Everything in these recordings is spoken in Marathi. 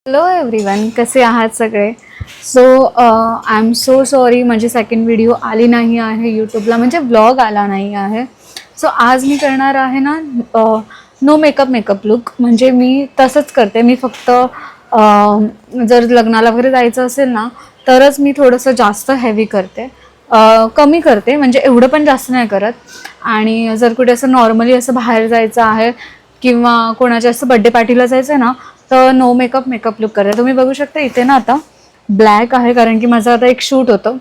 हॅलो एव्हरीवन, कसे आहात सगळे. So I am so sorry, माझी सेकंड व्हिडिओ आली नाही आहे यूट्यूबला, म्हणजे व्लॉग आला नाही आहे. सो आज मी करणार आहे ना नो मेकअप लुक. म्हणजे मी तसंच करते. मी फक्त जर लग्नाला वगैरे जायचं असेल ना तरच मी थोडंसं जास्त हेवी करते, कमी करते, म्हणजे एवढं पण जास्त नाही करत. आणि जर कुठे असं नॉर्मली असं बाहेर जायचं आहे किंवा कोणाच्या असं बड्डे पार्टीला जायचं आहे ना तर नो मेकअप लुक करते. तुम्ही बघू शकता इथे ना आता ब्लॅक आहे, कारण की माझं आता एक शूट होतं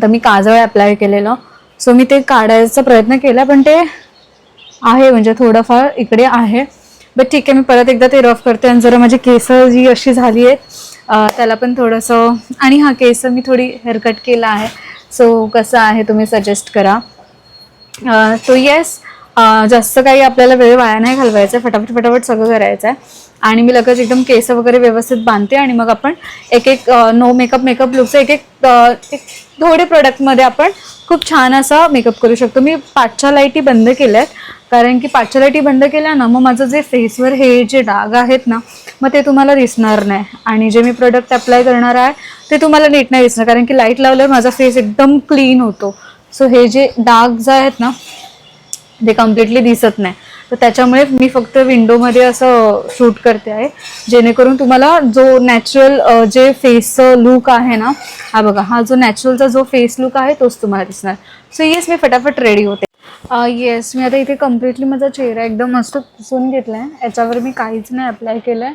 तर मी काजळ अप्लाय केलेलं. सो मी ते काढायचा प्रयत्न केला, पण ते आहे म्हणजे थोडंफार इकडे आहे. बट ठीक आहे, मी परत एकदा ते रफ करते. आणि जरा माझी केस जी अशी झाली आहेत त्याला पण थोडंसं, आणि हा केस मी थोडी हेअरकट केला आहे. सो कसं आहे तुम्ही सजेस्ट करा. सो येस, जास्त काही आपल्याला वेळ वाया नाही घालवायचा आहे, फटाफट सगळं करायचं आहे. आणि मी लगेच एकदम केस वगैरे व्यवस्थित बांधते आणि मग आपण एक नो मेकअप लुकचं एक थोडे प्रोडक्टमध्ये आपण खूप छान असा मेकअप करू शकतो. मी 5च्या लाईटी बंद केल्या आहेत, कारण की 5च्या लाईटी बंद केल्या ना मग माझं जे फेसवर हे जे डाग आहेत ना मग ते तुम्हाला दिसणार नाही. आणि जे मी प्रोडक्ट अप्लाय करणार आहे ते तुम्हाला नीट नाही दिसणार, कारण की लाईट लावल्यावर माझा फेस एकदम क्लीन होतो. सो हे जे डाग जे आहेत ना ते कम्प्लिटली दिसत नाही. तर त्याच्यामुळे मी फक्त विंडोमध्ये असं शूट करते आहे, जेणेकरून तुम्हाला जो नॅचरल जे फेसचं लुक आहे ना, हा बघा, हा जो नॅचरलचा जो फेस लुक आहे तोच तुम्हाला दिसणार. सो येस, मी फटाफट रेडी होते. येस, मी आता इथे कम्प्लिटली माझा चेहरा एकदम मस्त पुसून घेतला आहे. याच्यावर मी काहीच नाही अप्लाय केलं आहे,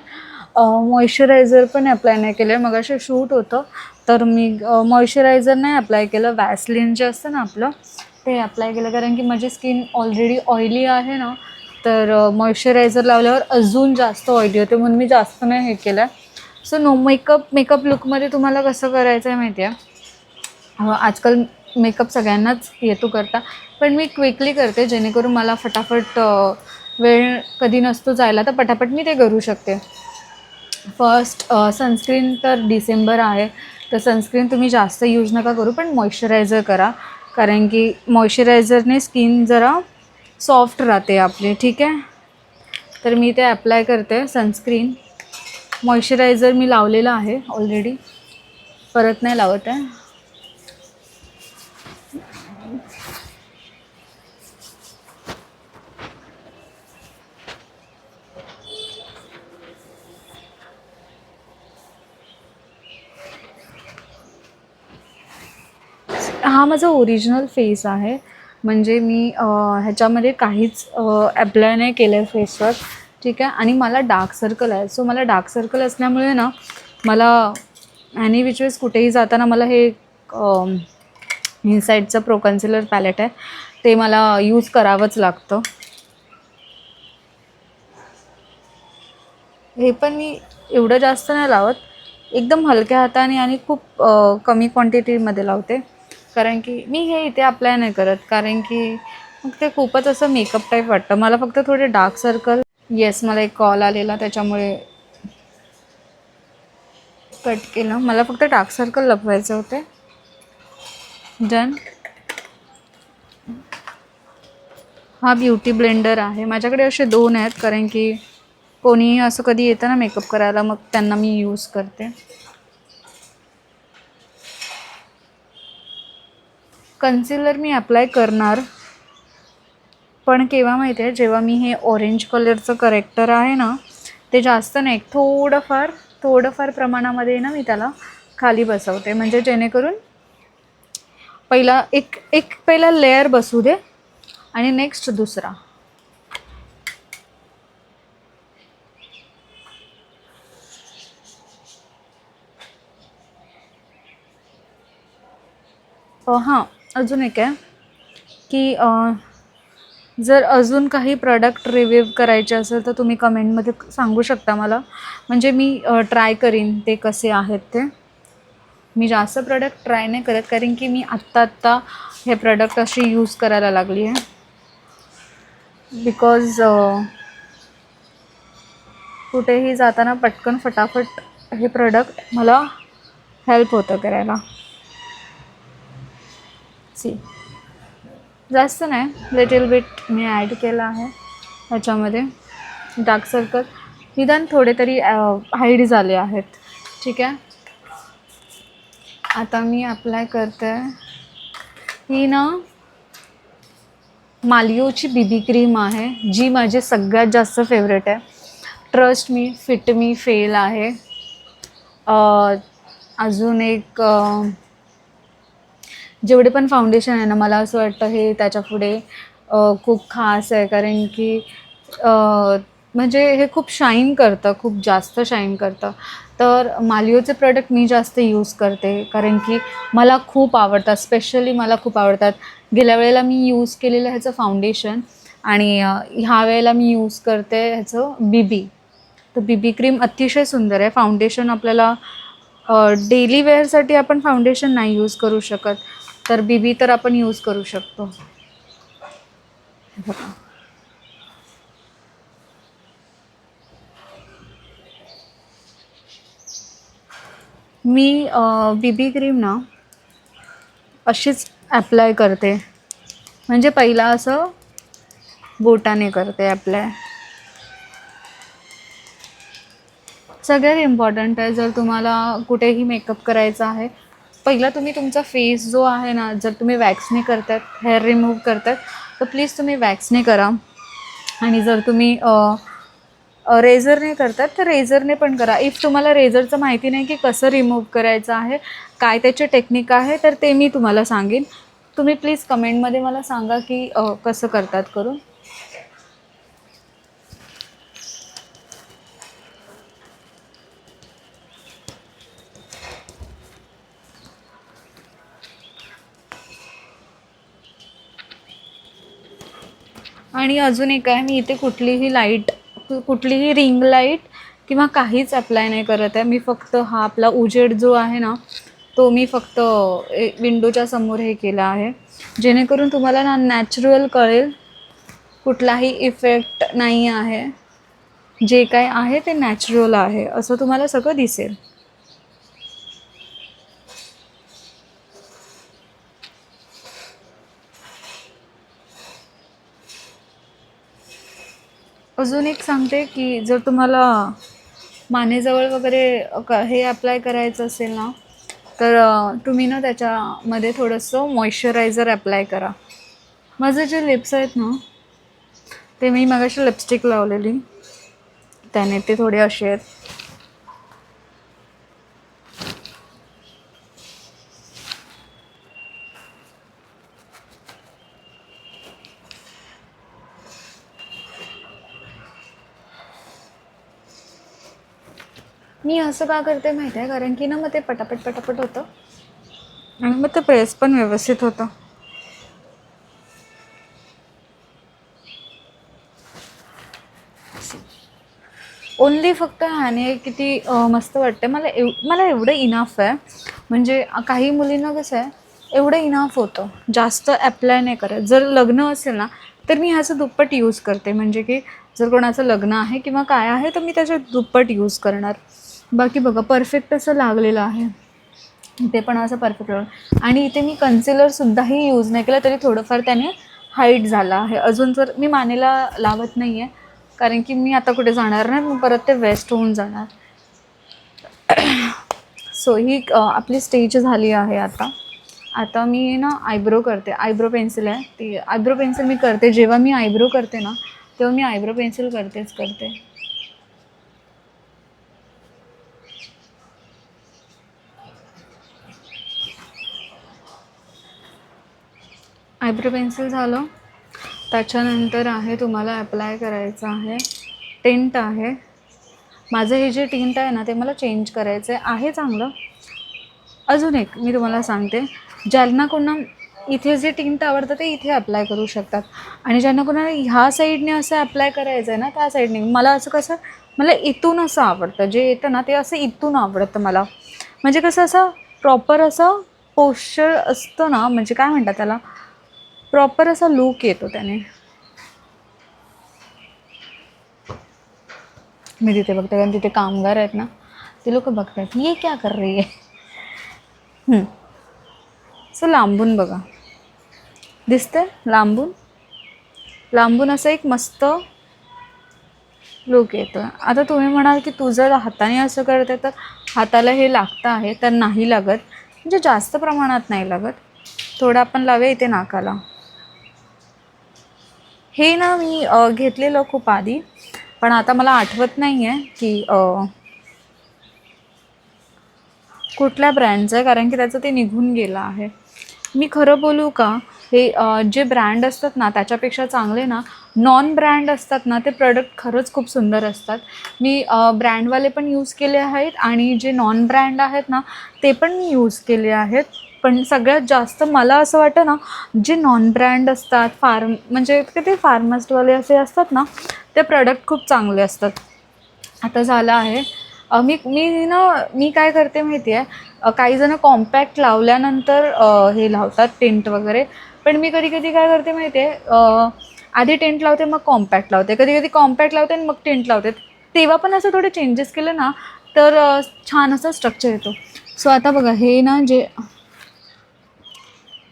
मॉइश्चरायझर पण अप्लाय नाही केलं आहे. मग असे शूट होतं तर मी मॉइश्चरायझर नाही अप्लाय केलं, वॅसलिन जे असतं ना आपलं ते अप्लाय केलं, कारण की माझी स्किन ऑलरेडी ऑइली आहे ना, तर मॉइश्चरायझर लावल्यावर अजून जास्त ऑइली होते, म्हणून मी जास्त नाही हे केलं आहे. सो नो मेकअप लुकमध्ये तुम्हाला कसं करायचं आहे माहिती आहे. आजकाल मेकअप सगळ्यांनाच येतो करता, पण मी क्विकली करते, जेणेकरून मला फटाफट वेळ कधी नसतो जायला तर पटापट मी ते करू शकते. फर्स्ट सनस्क्रीन तर डिसेंबर आहे, तर सनस्क्रीन तुम्ही जास्त यूज नका करू, पण मॉइश्चरायझर करा, कारण की मॉइश्चरायझरने स्किन जरा सॉफ्ट राहते आपली. ठीक आहे, तर मी ते अप्लाय करते सनस्क्रीन. मॉइश्चरायझर मी लावलेलं आहे ऑलरेडी, परत नाही लावत आहे. हा माझा ओरिजिनल फेस आहे, म्हणजे मी ह्याच्यामध्ये काहीच अप्लाय नाही केलं आहे फेसवर. ठीक आहे, आणि मला डार्क सर्कल आहे. सो मला डार्क सर्कल असल्यामुळे ना मला ॲनी विच वेज कुठेही जाताना मला हे इनसाईडचं प्रो कन्सिलर पॅलेट आहे ते मला यूज करावंच लागतं. हे पण मी एवढं जास्त नाही लावत, एकदम हलक्या हाताने आणि खूप कमी क्वांटिटीमध्ये लावते, कारण की मी हे इथे अप्लाय नाही करत, कारण की मग ते खूपच असं मेकअप टाईप वाटतं मला. फक्त थोडे डार्क सर्कल. येस, मला एक कॉल आलेला त्याच्यामुळे कट केलं. मला फक्त डार्क सर्कल लपवायचे होते. डन. हा ब्युटी ब्लेंडर आहे माझ्याकडे, असे 2 आहेत, कारण की कोणीही असं कधी येतं ना मेकअप करायला मग त्यांना मी यूज करते. कन्सिलर मी अप्लाय करणार, पण केव्हा माहिती आहे, जेव्हा मी हे ऑरेंज कलरचं करेक्टर आहे ना ते जास्त नाही, थोडंफार प्रमाणामध्ये ना मी त्याला खाली बसवते, म्हणजे जेणेकरून पहिला लेअर बसू दे आणि नेक्स्ट दुसरा. हां, अजून एक आहे की जर अजून काही प्रोडक्ट रिव्ह्यू करायचे असेल तर तुम्ही कमेंटमध्ये सांगू शकता मला, म्हणजे मी ट्राय करीन ते कसे आहेत ते. मी जास्त प्रोडक्ट ट्राय नाही करत, कारण की मी आत्ता हे प्रोडक्ट अशी यूज करायला लागली आहे, बिकॉज कुठेही जाताना पटकन फटाफट हे प्रोडक्ट मला हेल्प होतं करायला. जास्त नाही, लिटिल बिट मी ॲड केलं आहे ह्याच्यामध्ये डार्क सर्कल. निदान थोडे तरी हाईड झाले आहेत. ठीक आहे. आता मी अप्लाय करते. ही ना मालियोची बीबी क्रीम आहे, जी माझी सगळ्यात जास्त फेवरेट आहे. ट्रस्ट मी, फिट मी, फेल आहे. अजून एक जेवढे पण फाउंडेशन आहे ना, मला असं वाटतं हे त्याच्यापुढे खूप खास आहे. कारण की म्हणजे हे खूप शाईन करतं, खूप जास्त शाईन करतं. तर मालियोचे प्रोडक्ट मी जास्त यूज करते, कारण की मला खूप आवडतात. स्पेशली मला खूप आवडतात. गेल्या वेळेला मी यूज केलेलं ह्याचं फाउंडेशन आणि ह्या वेळेला मी यूज करते ह्याचं बीबी. तर बीबी क्रीम अतिशय सुंदर आहे. फाउंडेशन आपल्याला डेली वेअरसाठी आपण फाउंडेशन नाही यूज करू शकत, तर बीबी तर आपण यूज करू शकतो. बघा, मी बीबी क्रीम ना अशीच ॲप्लाय करते. म्हणजे पहिला असं बोटाने करते ॲप्लाय. सगळ्यात इम्पॉर्टंट आहे, जर तुम्हाला कुठेही मेकअप करायचा आहे, पहिला तुम्ही तुमचा फेस जो आहे ना, जर तुम्ही वॅक्सने करतात, हेअर रिमूव्ह करतात, तर प्लीज तुम्ही वॅक्सने करा. आणि जर तुम्ही रेझरने करतात तर रेझरने पण करा. इफ तुम्हाला रेझरचं माहिती नाही की कसं रिमूव्ह करायचं आहे, काय त्याची टेक्निक आहे, तर ते मी तुम्हाला सांगेन. तुम्ही प्लीज कमेंटमध्ये मला सांगा की कसं करतात करून. आणि अजून एक आहे, मी इथे कुठलीही रिंग लाईट किंवा काहीच अप्लाय नाही करत आहे. मी फक्त हा आपला उजेड जो आहे ना, तो मी फक्त विंडोच्या समोर हे केला आहे, जेणेकरून तुम्हाला ना नॅचरल कळेल. कुठलाही इफेक्ट नाही आहे, जे काय आहे ते नॅचरल आहे असं तुम्हाला सगळं दिसेल. अजून एक सांगते की जर तुम्हाला मानेजवळ वगैरे हे अप्लाय करायचं असेल ना, तर तुम्ही ना त्याच्यामध्ये थोडंसं मॉइश्चरायझर अप्लाय करा. माझे जे लिप्स आहेत ना, ते मी मगाशी लिपस्टिक लावलेली, त्याने ते थोडे असे आहेत. मी असं का करते माहिती आहे, कारण की ना मग ते पटापट होतं आणि मग ते प्रेस पण व्यवस्थित होतं. ओन्ली फक्त ह्याने किती मस्त वाटते मला. मला एवढं इनाफ आहे. म्हणजे काही मुलींना कसं आहे, एवढं इनाफ होतं, जास्त अप्लाय नाही करत. जर लग्न असेल ना, तर मी ह्याचं दुप्पट यूज करते. म्हणजे की जर कोणाचं लग्न आहे किंवा काय आहे, तर मी त्याच्या दुप्पट यूज करणार. बाकी बघा, परफेक्ट असं लागलेलं आहे. ते पण असं परफेक्ट लागलं. आणि इथे मी कन्सिलरसुद्धाही यूज नाही केलं, तरी थोडंफार त्याने हाईट झालं आहे. अजून जर मी मानेला लावत नाही आहे, कारण की मी आता कुठे जाणार नाही, मग परत ते वेस्ट होऊन जाणार. सो ही आपली स्टेज झाली आहे. आता मी ना आयब्रो करते. आयब्रो पेन्सिल आहे ती. आयब्रो पेन्सिल मी करते जेव्हा मी आयब्रो करते ना, तेव्हा मी आयब्रो पेन्सिल करते. आयब्रो पेन्सिल झालं. त्याच्यानंतर आहे तुम्हाला अप्लाय करायचं आहे टिंट आहे. माझं हे जे टिंट आहे ना, ते मला चेंज करायचं आहे चांगलं. अजून एक मी तुम्हाला सांगते, ज्यांना कोणा इथे जे टिंट आवडतं ते इथे अप्लाय करू शकतात, आणि ज्यांना कोणाला ह्या साईडने असं अप्लाय करायचं आहे ना, त्या साईडने. मला असं कसं, मला इथून असं आवडतं, जे येतं ना ते असं इथून आवडतं मला. म्हणजे कसं असं प्रॉपर असं पोश्चर असतं ना, म्हणजे काय म्हणतात त्याला, प्रॉपर असा लूक येतो त्याने. मी तिथे बघते, कारण तिथे कामगार आहेत ना, ते लोक बघतात ये क्या कर रही आहे. सो लांबून बघा, दिसतंय लांबून असं एक मस्त लुक येतो आहे. आता तुम्ही म्हणाल की तू जर हाताने असं करते तर हाताला हे लागतं आहे, तर नाही लागत, म्हणजे जास्त प्रमाणात नाही लागत. थोडं आपण लावूया इथे नाकाला. हे ना मी घेतलेलं खूप आधी, पण आता मला आठवत नाही आहे की कुठल्या ब्रँडचं आहे, कारण की त्याचं ते निघून गेलं आहे. मी खरं बोलू का, हे जे ब्रँड असतात ना त्याच्यापेक्षा चांगले ना नॉन ब्रँड असतात ना, ते प्रोडक्ट खरंच खूप सुंदर असतात. मी ब्रँडवाले पण यूज केले आहेत आणि जे नॉन ब्रँड आहेत ना ते पण मी यूज केले आहेत. पण सगळ्यात जास्त मला असं वाटतं ना, जे नॉन ब्रँड असतात, म्हणजे ते फार्मास्टवाले असे असतात ना, ते प्रोडक्ट खूप चांगले असतात. आता झालं आहे मी मी ना मी काय करते माहिती आहे, काही जण कॉम्पॅक्ट लावल्यानंतर हे लावतात टेंट वगैरे, पण मी कधी कधी काय करते माहिती आहे, आधी टेंट लावते मग कॉम्पॅक्ट लावते, कधी कधी कॉम्पॅक्ट लावते आणि मग टेंट लावते. तेव्हा पण असं थोडे चेंजेस केले ना तर छान असं स्ट्रक्चर येतो. सो आता बघा हे ना जे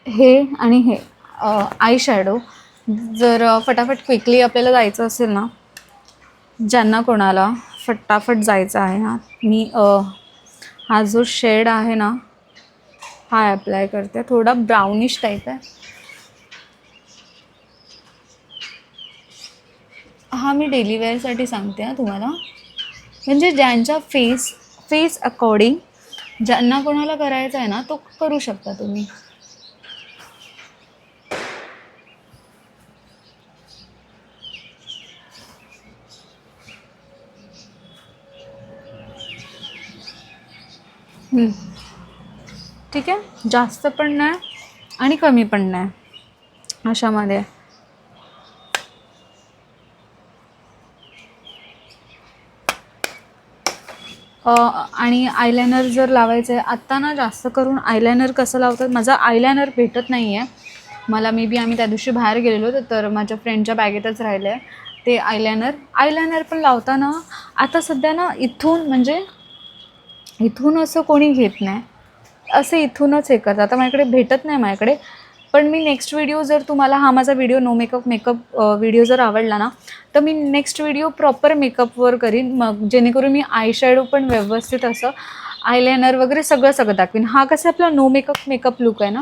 हे आणि हे आय शॅडो, जर फटाफट क्विकली आपल्याला जायचं असेल ना, ज्यांना कोणाला फटाफट जायचं आहे ना, मी हा जो शेड आहे ना हा अप्लाय करते. थोडा ब्राउनिश टाईप आहे हा. मी डेली वेअरसाठी सांगते हां तुम्हाला, म्हणजे ज्यांच्या फेस अकॉर्डिंग ज्यांना कोणाला करायचं आहे ना तो करू शकता तुम्ही. ठीक आहे, जास्त पण नाही आणि कमी पण नाही अशामध्ये. आणि आयलायनर जर लावायचं आहे आत्ता ना, जास्त करून आयलायनर कसं लावतात, माझा आयलायनर भेटत नाही आहे मला. मे बी आम्ही त्या दिवशी बाहेर गेलेलो तर माझ्या फ्रेंडच्या बॅगेतच राहिलं आहे ते आयलायनर पण लावताना आता सध्या ना इथून, म्हणजे इथून असं कोणी घेत नाही, असे इथूनच हे करतात. आता माझ्याकडे भेटत नाही माझ्याकडे. पण मी नेक्स्ट व्हिडिओ जर तुम्हाला हा माझा व्हिडिओ नो मेकअप व्हिडिओ जर आवडला ना, तर मी नेक्स्ट व्हिडिओ प्रॉपर मेकअपवर करीन, मग जेणेकरून मी आय शॅडो पण व्यवस्थित असं आयलायनर वगैरे सगळं दाखवीन. हा कसं आपला नो मेकअप लुक आहे ना,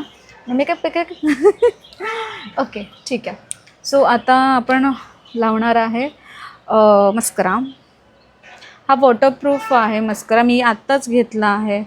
ओके ठीक आहे. सो आता आपण लावणार आहे मस्करा. हा वॉटरप्रूफ आहे मस्करा, मी आत्ताच घेतला आहे.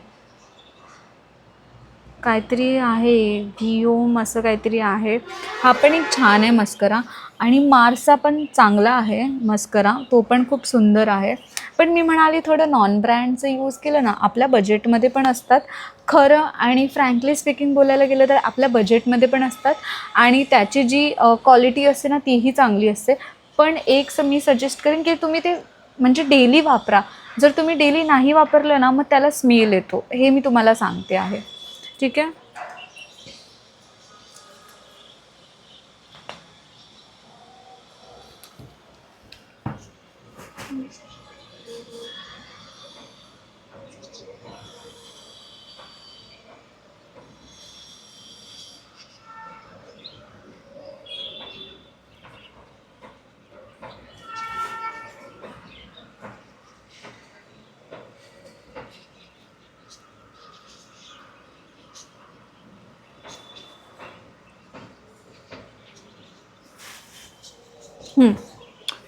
काहीतरी आहे व्हिओम असं काहीतरी आहे. हा पण एक छान आहे मस्करा. आणि मार्सचा पण चांगला आहे मस्करा, तो पण खूप सुंदर आहे. पण मी म्हणाली थोडं नॉन ब्रँडचं यूज केलं ना, आपल्या बजेटमध्ये पण असतात खरं. आणि फ्रँकली स्पीकिंग बोलायला गेलं तर आपल्या बजेटमध्ये पण असतात आणि त्याची जी क्वालिटी असते ना तीही चांगली असते. पण एक मी सजेस्ट करेन की तुम्ही ते म्हणजे डेली वापरा. जर तुम्ही डेली नाही वापरलं ना मग त्याला स्मेल येतो, हे मी तुम्हाला सांगते आहे. ठीक आहे.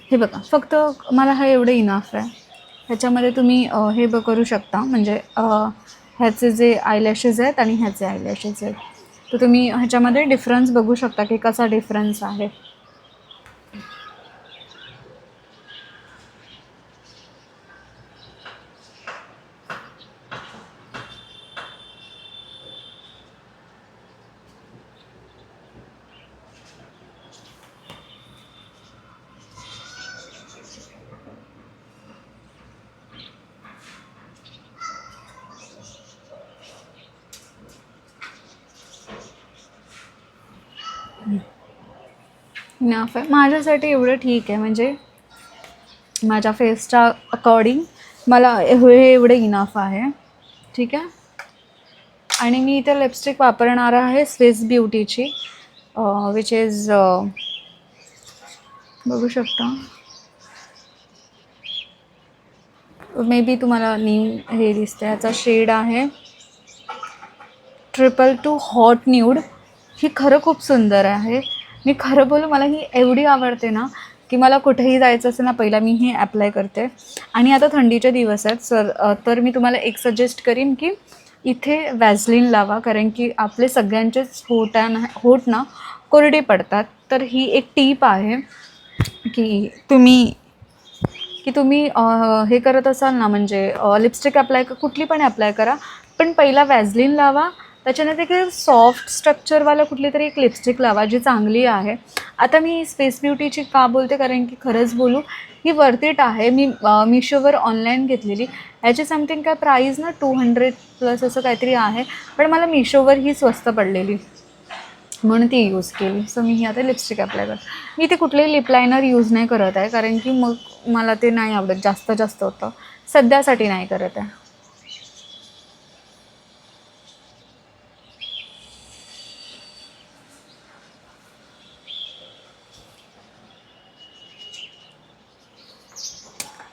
हे बघा, फक्त मला हा एवढं इनफ आहे. ह्याच्यामध्ये तुम्ही हे करू शकता, म्हणजे ह्याचे जे आयलॅशेस आहेत आणि ह्याचे आयलॅशेस आहेत, तर तुम्ही ह्याच्यामध्ये डिफरन्स बघू शकता की कसा डिफरन्स आहे. इनफ आहे माझ्यासाठी, एवढं ठीक आहे. म्हणजे माझ्या फेसच्या अकॉर्डिंग मला हे एवढं इनफ आहे. ठीक आहे. आणि मी इथे लिपस्टिक वापरणार आहे स्विस ब्युटीची, विच इज बघू शकता मे बी तुम्हाला न्यू हे दिसतं, याचा शेड आहे 222 हॉट न्यूड. ही खरं खूप सुंदर आहे. मी खरं बोलू, मला ही एवढी आवडते ना की मला कुठेही जायचं असेल ना पहिला मी ही ॲप्लाय करते. आणि आता थंडीचे दिवस आहेत तर मी तुम्हाला एक सजेस्ट करीन की इथे वॅझलिन लावा, कारण की आपले सगळ्यांचेच होठ ना कोरडे पडतात. तर ही एक टीप आहे की तुम्ही हे करत असाल ना, म्हणजे लिपस्टिक अप्लाय कुठली पण ॲप्लाय करा, पण पहिला वॅझलिन लावा. त्याच्यानंतर एक सॉफ्ट स्ट्रक्चरवाला कुठली तरी एक लिपस्टिक लावा जी चांगली आहे. आता मी स्पेस ब्युटीची का बोलते, कारण की खरंच बोलू ही वर्थ इट आहे. मी मिशोवर ऑनलाईन घेतलेली. ह्याची समथिंग काय प्राईस ना 200+ असं काहीतरी आहे, पण मला मिशोवर ही स्वस्त पडलेली म्हणून ती यूज केली. सो मी ही आता लिपस्टिक अप्लाय करते. मी ते कुठलेही लिप लायनर यूज नाही करत आहे, कारण की मग मला ते नाही आवडत, जास्त होतं. सध्यासाठी नाही करत आहे.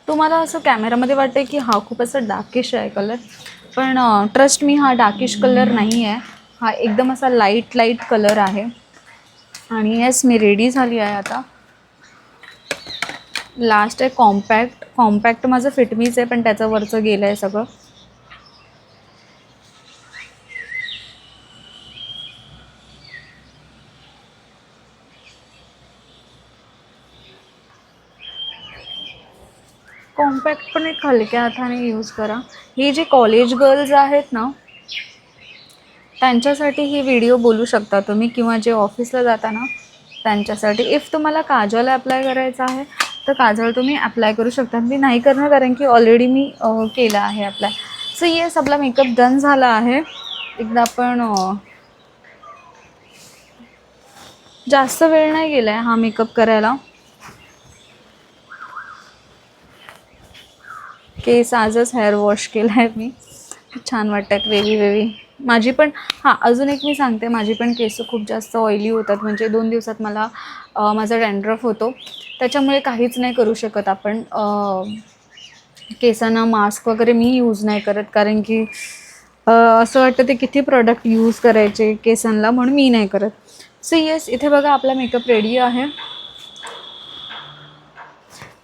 तुम्हाला असं कॅमेरामध्ये वाटते की हा खूप असं डार्किश आहे कलर, पण ट्रस्ट मी, हा डार्किश कलर नाही आहे. हा एकदम असा लाईट कलर आहे. आणि येस, मी रेडी झाली आहे आता. लास्ट आहे कॉम्पॅक्ट माझं फिटमीच आहे, पण त्याचं वरचं गेलं आहे सगळं. कॉम्पॅक्ट पण एक हलक्या हाताने यूज करा. हे जे कॉलेज गर्ल्स आहेत ना त्यांच्यासाठी ही व्हिडिओ बोलू शकता तुम्ही, किंवा जे ऑफिसला जाता ना त्यांच्यासाठी. इफ तुम्हाला काजल अप्लाय करायचं आहे तर काजल तुम्ही अप्लाय करू शकता. मी नाही करणार, कारण की ऑलरेडी मी केलं आहे अप्लाय. सो येस, आपला मेकअप डन झाला आहे. एकदा आपण जास्त वेळ नाही गेला आहे हा मेकअप करायला. केस आजच हेअर वॉश केला आहे मी. छान वाटतात वेवी. माझी पण अजून एक मी सांगते, माझी पण केस खूप जास्त ऑइली होतात. म्हणजे 2 दिवसात मला माझा डॅन्ड्रफ होतो. त्याच्यामुळे काहीच नाही करू शकत आपण. केसांना मास्क वगैरे मी यूज नाही करत, कारण की असं वाटतं ते किती प्रोडक्ट यूज करायचे केसांना, म्हणून मी नाही करत. सो येस, इथे बघा आपला मेकअप रेडी आहे.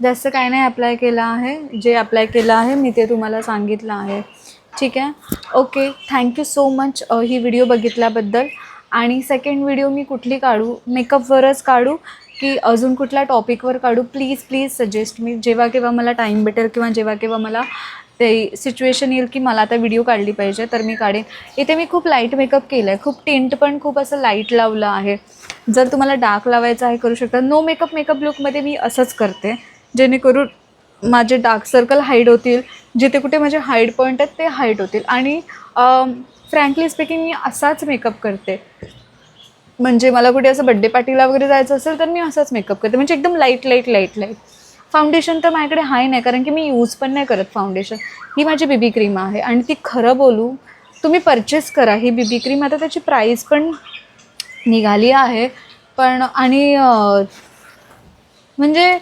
जास्त काय नाही अप्लाय केलं आहे. जे अप्लाय केलं आहे मी ते तुम्हाला सांगितलं आहे. ठीक आहे, ओके. थँक्यू सो मच ही व्हिडिओ बघितल्याबद्दल. आणि सेकंड व्हिडिओ मी कुठली काढू, मेकअपवरच काढू की अजून कुठल्या टॉपिकवर काढू, प्लीज सजेस्ट मी. जेव्हा केव्हा मला टाईम भेटेल किंवा जेव्हा केव्हा मला ते सिच्युएशन येईल की मला आता व्हिडिओ काढली पाहिजे, तर मी काढेन. इथे मी खूप लाईट मेकअप केलं आहे, खूप टिंट पण खूप असं लाईट लावलं आहे. जर तुम्हाला डार्क लावायचं आहे करू शकता. नो मेकअप लुकमध्ये मी असंच करते, जेणेकरून माझे डार्क सर्कल हाईड होतील. जिथे कुठे माझे हाईड पॉईंट आहेत ते हाईड होतील. आणि फ्रँकली स्पीकिंग मी असाच मेकअप करते. म्हणजे मला कुठे असं बड्डे पार्टीला वगैरे जायचं असेल तर मी असाच मेकअप करते. म्हणजे एकदम लाईट. फाउंडेशन तर माझ्याकडे हाय नाही, कारण की मी यूज पण नाही करत फाउंडेशन. ही माझी बीबी क्रीम आहे. आणि ती खरं बोलू, तुम्ही परचेस करा ही बीबी क्रीम. आता त्याची प्राईस पण निघाली आहे. पण आणि म्हणजे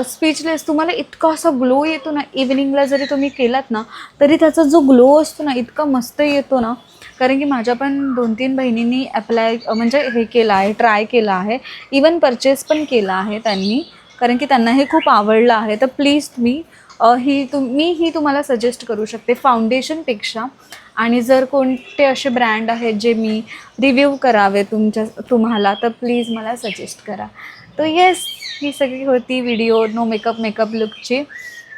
स्पीचलेस. तुम्हाला इतका असा ग्लो येतो ना, इव्हनिंगला जरी तुम्ही केलात ना तरी त्याचा जो ग्लो असतो ना इतका मस्त येतो ना. कारण की माझ्या पण 2-3 बहिणींनी अप्लाय म्हणजे हे केलं आहे, ट्राय केलं आहे. इवन परचेस पण केलं आहे त्यांनी, कारण की त्यांना हे खूप आवडलं आहे. तर प्लीज तुम्ही ही तुम्हाला सजेस्ट करू शकते फाउंडेशनपेक्षा. आणि जर कोणते असे ब्रँड आहेत जे मी रिव्ह्यू करावे तुम्हाला, तर प्लीज मला सजेस्ट करा. तर येस, ही सगळी होती व्हिडिओ नो मेकअप लुकची.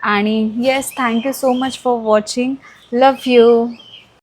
आणि yes, thank you so much for watching. Love you.